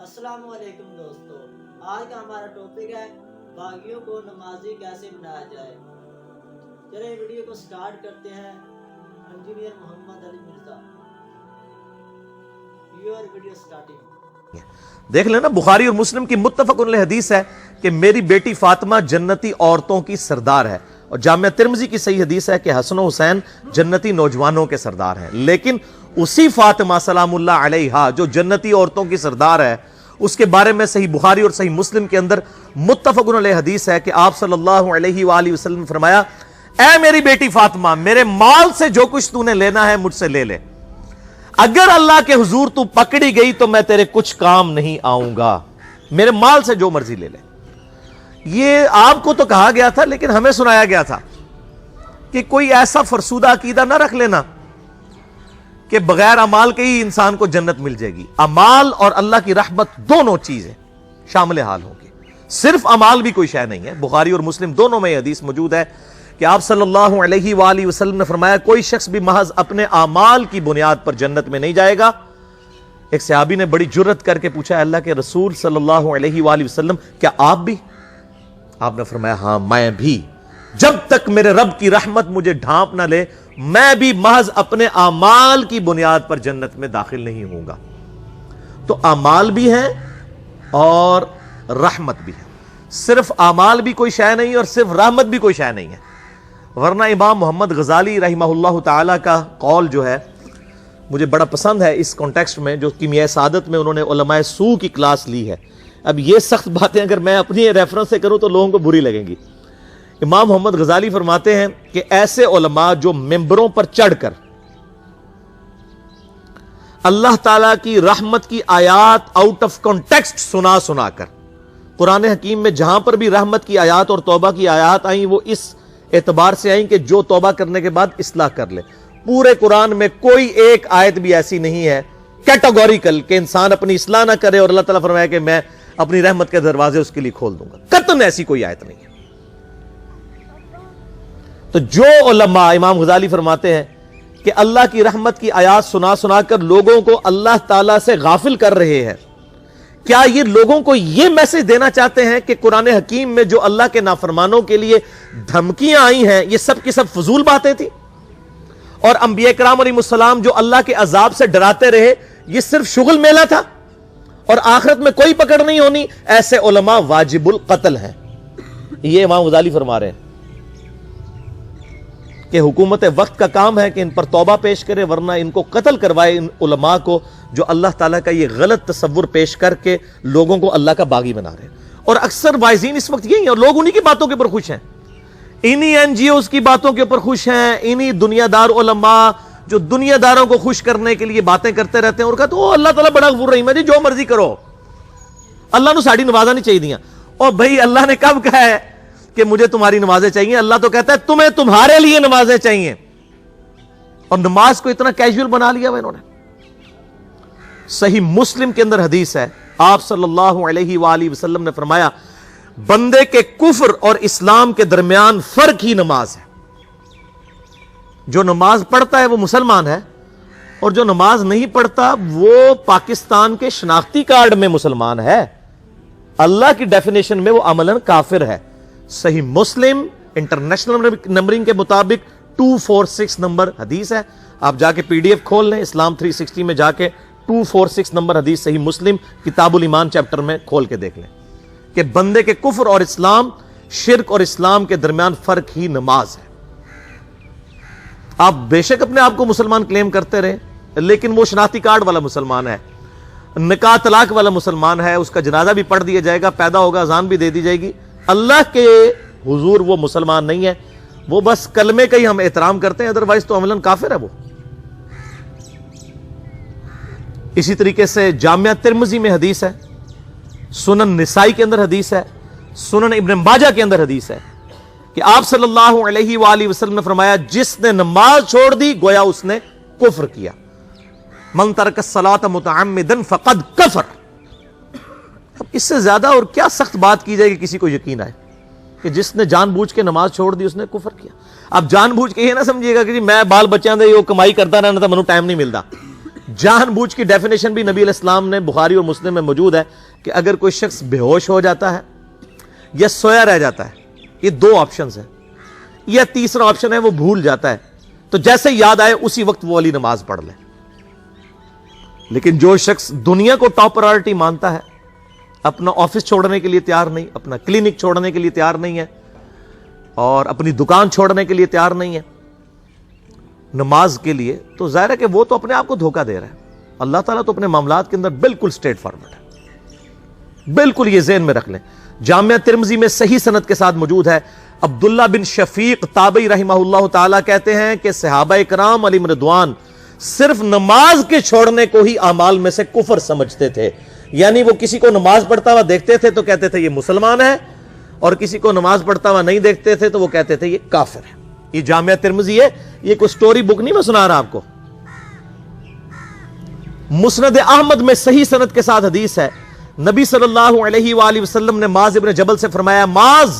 السلام علیکم دوستو، آج کا ہمارا ٹاپک ہے باغیوں کو نمازی کیسے بنایا جائے۔ چلے ویڈیو کو سٹارٹ کرتے ہیں۔ Engineer Muhammad Ali Mirza, your video starting. دیکھ لینا، بخاری اور مسلم کی متفق علیہ حدیث ہے کہ میری بیٹی فاطمہ جنتی عورتوں کی سردار ہے، اور جامعہ ترمذی کی صحیح حدیث ہے کہ حسن و حسین جنتی نوجوانوں کے سردار ہیں۔ لیکن اسی فاطمہ سلام اللہ علیہا جو جنتی عورتوں کی سردار ہے، اس کے بارے میں صحیح بخاری اور صحیح مسلم کے اندر متفق علیہ حدیث ہے کہ آپ صلی اللہ علیہ وآلہ وسلم نے فرمایا، اے میری بیٹی فاطمہ، میرے مال سے جو کچھ تو نے لینا ہے مجھ سے لے لے، اگر اللہ کے حضور تو پکڑی گئی تو میں تیرے کچھ کام نہیں آؤں گا، میرے مال سے جو مرضی لے لے۔ یہ آپ کو تو کہا گیا تھا، لیکن ہمیں سنایا گیا تھا کہ کوئی ایسا فرسودہ عقیدہ نہ رکھ لینا کہ بغیر اعمال کے ہی انسان کو جنت مل جائے گی۔ اعمال اور اللہ کی رحمت دونوں چیزیں شامل حال ہوں گی، صرف اعمال بھی کوئی شے نہیں ہے۔ بخاری اور مسلم دونوں میں یہ حدیث موجود ہے کہ آپ صلی اللہ علیہ وآلہ وسلم نے فرمایا، کوئی شخص بھی محض اپنے اعمال کی بنیاد پر جنت میں نہیں جائے گا۔ ایک صحابی نے بڑی جرت کر کے پوچھا، اللہ کے رسول صلی اللہ علیہ وآلہ وسلم، کیا آپ بھی؟ آپ نے فرمایا، ہاں میں بھی، جب تک میرے رب کی رحمت مجھے ڈھانپ نہ لے میں بھی محض اپنے اعمال کی بنیاد پر جنت میں داخل نہیں ہوں گا۔ تو اعمال بھی ہیں اور رحمت بھی ہے، صرف اعمال بھی کوئی شے نہیں اور صرف رحمت بھی کوئی شے نہیں ہے۔ ورنہ امام محمد غزالی رحمہ اللہ تعالی کا قول جو ہے مجھے بڑا پسند ہے اس کانٹیکسٹ میں، جو کیمیائے سعادت میں انہوں نے علماء سو کی کلاس لی ہے۔ اب یہ سخت باتیں اگر میں اپنی ریفرنس سے کروں تو لوگوں کو بری لگیں گی۔ امام محمد غزالی فرماتے ہیں کہ ایسے علماء جو ممبروں پر چڑھ کر اللہ تعالیٰ کی رحمت کی آیات آؤٹ آف کانٹیکسٹ سنا کر، قرآن حکیم میں جہاں پر بھی رحمت کی آیات اور توبہ کی آیات آئیں وہ اس اعتبار سے آئیں کہ جو توبہ کرنے کے بعد اصلاح کر لے۔ پورے قرآن میں کوئی ایک آیت بھی ایسی نہیں ہے کیٹیگوریکل کہ انسان اپنی اصلاح نہ کرے اور اللہ تعالیٰ فرمائے کہ میں اپنی رحمت کے دروازے اس کے لیے کھول دوں گا، قطعاً ایسی کوئی آیت نہیں ہے۔ تو جو علماء، امام غزالی فرماتے ہیں کہ اللہ کی رحمت کی آیات سنا کر لوگوں کو اللہ تعالیٰ سے غافل کر رہے ہیں، کیا یہ لوگوں کو یہ میسج دینا چاہتے ہیں کہ قرآن حکیم میں جو اللہ کے نافرمانوں کے لیے دھمکیاں آئی ہیں یہ سب کی سب فضول باتیں تھی، اور انبیاء کرام علیہ السلام جو اللہ کے عذاب سے ڈراتے رہے یہ صرف شغل میلہ تھا اور آخرت میں کوئی پکڑ نہیں ہونی؟ ایسے علماء واجب القتل ہیں۔ یہ امام غزالی فرما رہے ہیں کہ حکومت وقت کا کام ہے کہ ان پر توبہ پیش کرے، ورنہ ان کو قتل کروائے، ان علماء کو جو اللہ تعالیٰ کا یہ غلط تصور پیش کر کے لوگوں کو اللہ کا باغی بنا رہے ہیں۔ اور اکثر وائزین اس وقت یہی ہیں اور لوگ انہی کی باتوں کے اوپر خوش ہیں، انہی این جی اوز کی باتوں کے اوپر خوش ہیں، انہی دنیا دار علماء جو دنیا داروں کو خوش کرنے کے لیے باتیں کرتے رہتے ہیں اور کہتے ہیں اللہ تعالیٰ بڑا غفور رحیم ہے، جی جو مرضی کرو، اللہ نو ساڑی نوازا نہیں چاہیے دیا۔ اور بھائی اللہ نے کب کہا ہے کہ مجھے تمہاری نمازیں چاہیے؟ اللہ تو کہتا ہے تمہیں تمہارے لیے نمازیں چاہیے، اور نماز کو اتنا کیجول بنا لیا انہوں نے۔ صحیح مسلم کے اندر حدیث ہے، آپ صلی اللہ علیہ وآلہ وسلم نے فرمایا، بندے کے کفر اور اسلام کے درمیان فرق ہی نماز ہے۔ جو نماز پڑھتا ہے وہ مسلمان ہے، اور جو نماز نہیں پڑھتا وہ پاکستان کے شناختی کارڈ میں مسلمان ہے، اللہ کی ڈیفینیشن میں وہ عملاً کافر ہے۔ صحیح مسلم انٹرنیشنل نمبرنگ کے مطابق 246 نمبر حدیث ہے، آپ جا کے پی ڈی ایف کھول لیں، اسلام 360 میں جا کے 246 نمبر حدیث صحیح مسلم کتاب الایمان چیپٹر میں کھول کے دیکھ لیں کہ بندے کے کفر اور اسلام، شرک اور اسلام کے درمیان فرق ہی نماز ہے۔ آپ بے شک اپنے آپ کو مسلمان کلیم کرتے رہے، لیکن وہ شناختی کارڈ والا مسلمان ہے، نکاح طلاق والا مسلمان ہے، اس کا جنازہ بھی پڑھ دیا جائے گا، پیدا ہوگا اذان بھی دے دی جائے گی، اللہ کے حضور وہ مسلمان نہیں ہے، وہ بس کلمے کا ہی ہم احترام کرتے ہیں، ادروائز تو عملاً کافر ہے وہ۔ اسی طریقے سے جامعہ ترمذی میں حدیث ہے، سنن نسائی کے اندر حدیث ہے، سنن ابن ماجہ کے اندر حدیث ہے کہ آپ صلی اللہ علیہ وآلہ وسلم نے فرمایا، جس نے نماز چھوڑ دی گویا اس نے کفر کیا، من ترک الصلاۃ متعمدا فقد کفر۔ اب اس سے زیادہ اور کیا سخت بات کی جائے کہ کسی کو یقین آئے کہ جس نے جان بوجھ کے نماز چھوڑ دی اس نے کفر کیا۔ اب جان بوجھ کے یہ نہ سمجھیے گا کہ جی میں بال بچیاں دے کمائی کرتا رہنا تھا، منو ٹائم نہیں ملتا، جان بوجھ کی ڈیفینیشن بھی نبی علیہ السلام نے بخاری اور مسلم میں موجود ہے کہ اگر کوئی شخص بے ہوش ہو جاتا ہے یا سویا رہ جاتا ہے، یہ دو آپشنز ہیں، یا تیسرا آپشن ہے وہ بھول جاتا ہے، تو جیسے یاد آئے اسی وقت وہ والی نماز پڑھ لے۔ لیکن جو شخص دنیا کو ٹاپ پرائورٹی مانتا ہے، اپنا آفس چھوڑنے کے لیے تیار نہیں، اپنا کلینک چھوڑنے کے لیے تیار نہیں ہے، اور اپنی دکان چھوڑنے کے لیے تیار نہیں ہے نماز کے لیے، تو ظاہر ہے کہ وہ تو اپنے آپ کو دھوکہ دے رہا ہے۔ اللہ تعالیٰ تو اپنے معاملات کے اندر بالکل اسٹریٹ فارورڈ ہے، بالکل یہ ذہن میں رکھ لیں۔ جامعہ ترمذی میں صحیح سند کے ساتھ موجود ہے، عبداللہ بن شفیق تابعی رحمہ اللہ تعالیٰ کہتے ہیں کہ صحابہ کرام علیہم رضوان صرف نماز کے چھوڑنے کو ہی اعمال میں سے کفر سمجھتے تھے، یعنی وہ کسی کو نماز پڑھتا ہوا دیکھتے تھے تو کہتے تھے یہ مسلمان ہے، اور کسی کو نماز پڑھتا ہوا نہیں دیکھتے تھے تو وہ کہتے تھے یہ کافر ہے۔ یہ جامعہ ترمذی ہے، یہ کوئی سٹوری بک نہیں میں سنا رہا آپ کو۔ مسند احمد میں صحیح سند کے ساتھ حدیث ہے، نبی صلی اللہ علیہ وآلہ وسلم نے معاذ ابن جبل سے فرمایا، معاذ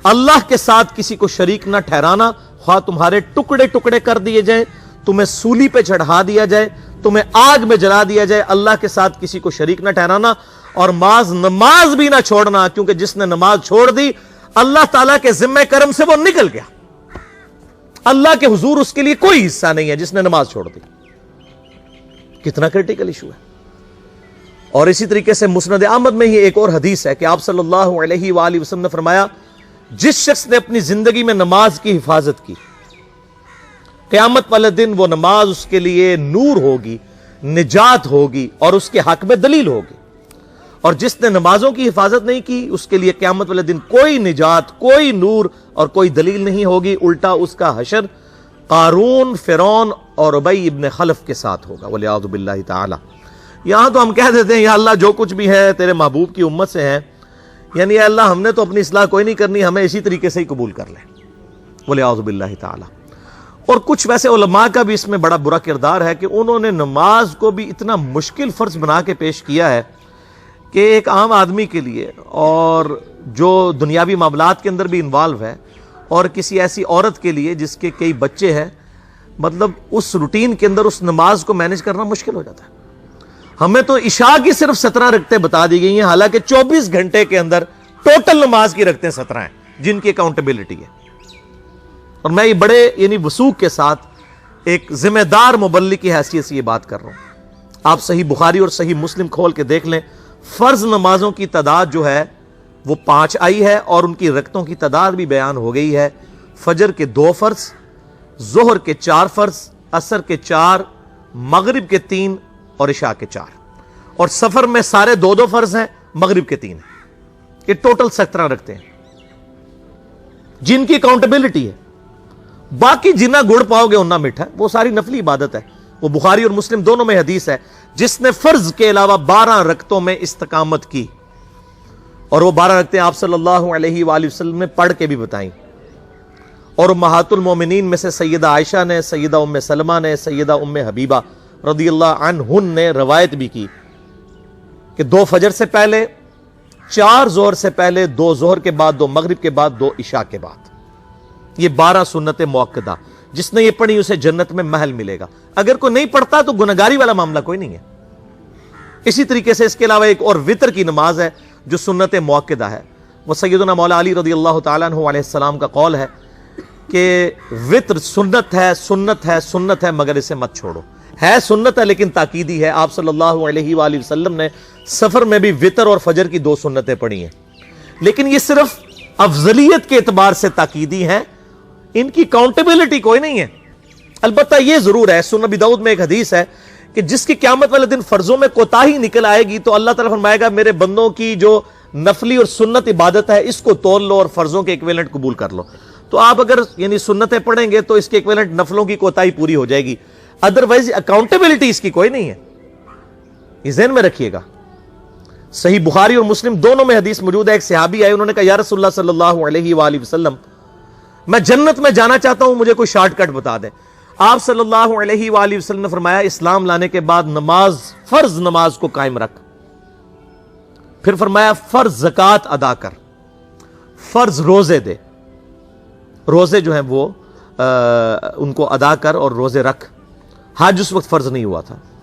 اللہ کے ساتھ کسی کو شریک نہ ٹھہرانا، خواہ تمہارے ٹکڑے ٹکڑے کر دیے جائیں، تمہیں سولی پہ چڑھا دیا جائے، تمہیں آگ میں جلا دیا جائے، اللہ کے ساتھ کسی کو شریک نہ ٹھہرانا، اور معاذ نماز بھی نہ چھوڑنا، کیونکہ جس نے نماز چھوڑ دی اللہ تعالیٰ کے ذمہ کرم سے وہ نکل گیا، اللہ کے حضور اس کے لیے کوئی حصہ نہیں ہے جس نے نماز چھوڑ دی۔ کتنا کرٹیکل ایشو ہے۔ اور اسی طریقے سے مسند احمد میں ہی ایک اور حدیث ہے کہ آپ صلی اللہ علیہ وآلہ وسلم نے فرمایا، جس شخص نے اپنی زندگی میں نماز کی حفاظت کی، قیامت والے دن وہ نماز اس کے لیے نور ہوگی، نجات ہوگی، اور اس کے حق میں دلیل ہوگی، اور جس نے نمازوں کی حفاظت نہیں کی اس کے لیے قیامت والے دن کوئی نجات، کوئی نور اور کوئی دلیل نہیں ہوگی، الٹا اس کا حشر قارون، فرعون اور ابی ابن خلف کے ساتھ ہوگا، والعیاذ باللہ تعالی۔ یہاں تو ہم کہہ دیتے ہیں یا اللہ جو کچھ بھی ہے تیرے محبوب کی امت سے ہے، یعنی یا اللہ ہم نے تو اپنی اصلاح کوئی نہیں کرنی، ہمیں اسی طریقے سے ہی قبول کر لیں، والعیاذ باللہ تعالی۔ اور کچھ ویسے علماء کا بھی اس میں بڑا برا کردار ہے کہ انہوں نے نماز کو بھی اتنا مشکل فرض بنا کے پیش کیا ہے کہ ایک عام آدمی کے لیے، اور جو دنیاوی معاملات کے اندر بھی انوالو ہے، اور کسی ایسی عورت کے لیے جس کے کئی بچے ہیں، مطلب اس روٹین کے اندر اس نماز کو مینج کرنا مشکل ہو جاتا ہے۔ ہمیں تو عشاء کی صرف 17 رکعتیں بتا دی گئی ہیں، حالانکہ 24 گھنٹے کے اندر ٹوٹل نماز کی رکعتیں 17 ہیں جن کی اکاؤنٹیبلٹی ہے۔ اور میں یہ بڑے یعنی وثوق کے ساتھ ایک ذمہ دار مبلغ کی حیثیت سے یہ بات کر رہا ہوں۔ آپ صحیح بخاری اور صحیح مسلم کھول کے دیکھ لیں، فرض نمازوں کی تعداد جو ہے وہ 5 آئی ہے، اور ان کی رکعتوں کی تعداد بھی بیان ہو گئی ہے۔ فجر کے 2 فرض، ظہر کے 4 فرض، عصر کے 4، مغرب کے 3 اور عشاء کے 4، اور سفر میں سارے 2 فرض ہیں، مغرب کے 3 ہیں۔ یہ ٹوٹل 17 رکھتے ہیں جن کی اکاؤنٹیبلٹی ہے۔ باقی جنہ گڑ پاؤ گے انہ میٹھا، وہ ساری نفلی عبادت ہے۔ وہ بخاری اور مسلم دونوں میں حدیث ہے، جس نے فرض کے علاوہ 12 رکعتوں میں استقامت کی، اور وہ 12 رکعتیں آپ صلی اللہ علیہ وآلہ وسلم نے پڑھ کے بھی بتائیں، اور امہات المومنین میں سے سیدہ عائشہ نے، سیدہ ام سلمہ نے، سیدہ ام حبیبہ رضی اللہ عنہن نے روایت بھی کی کہ 2 فجر سے پہلے، 4 ظہر سے پہلے، 2 ظہر کے بعد، 2 مغرب کے بعد، 2 عشاء کے بعد، یہ 12 سنت موقدہ، جس نے یہ پڑھی اسے جنت میں محل ملے گا۔ اگر کوئی نہیں پڑھتا تو گنہگاری والا معاملہ کوئی نہیں ہے۔ اسی طریقے سے اس کے علاوہ ایک اور وطر کی نماز ہے جو سنت موقدہ ہے، وہ سیدنا مولا علی رضی اللہ تعالیٰ عنہ علیہ السلام کا قول ہے کہ وطر سنت ہے، سنت ہے، سنت ہے، مگر اسے مت چھوڑو۔ ہے سنت ہے لیکن تاکیدی ہے۔ آپ صلی اللہ علیہ وآلہ وسلم نے سفر میں بھی وطر اور فجر کی 2 سنتیں پڑھی ہیں، لیکن یہ صرف افضلیت کے اعتبار سے تاکیدی ہیں، ان کی کاؤنٹیبلٹی کوئی نہیں ہے۔ البتہ یہ ضرور ہے، سنن ابی داؤد میں ایک حدیث ہے کہ جس کی قیامت والے دن فرضوں میں کوتاہی نکل آئے گی تو اللہ تعالیٰ فرمائے گا میرے بندوں کی جو نفلی اور سنت عبادت ہے اس کو توڑ لو اور فرضوں کے ایکویلنٹ قبول کر لو۔ تو آپ اگر یعنی سنتیں پڑھیں گے تو اس کے ایکویلنٹ نفلوں کی کوتاہی پوری ہو جائے گی، ادروائز اکاؤنٹیبلٹی اس کی کوئی نہیں ہے، یہ ذہن میں رکھیے گا۔ صحیح بخاری اور مسلم دونوں میں حدیث موجود ہے، ایک صحابی آئے، انہوں نے کہا یا رسول اللہ صلی اللہ علیہ وآلہ وسلم میں جنت میں جانا چاہتا ہوں، مجھے کوئی شارٹ کٹ بتا دیں۔ آپ صلی اللہ علیہ وآلہ وسلم نے فرمایا اسلام لانے کے بعد نماز، فرض نماز کو قائم رکھ، پھر فرمایا فرض زکوٰۃ ادا کر، فرض روزے دے، روزے جو ہیں وہ ان کو ادا کر اور روزے رکھ۔ حج اس وقت فرض نہیں ہوا تھا،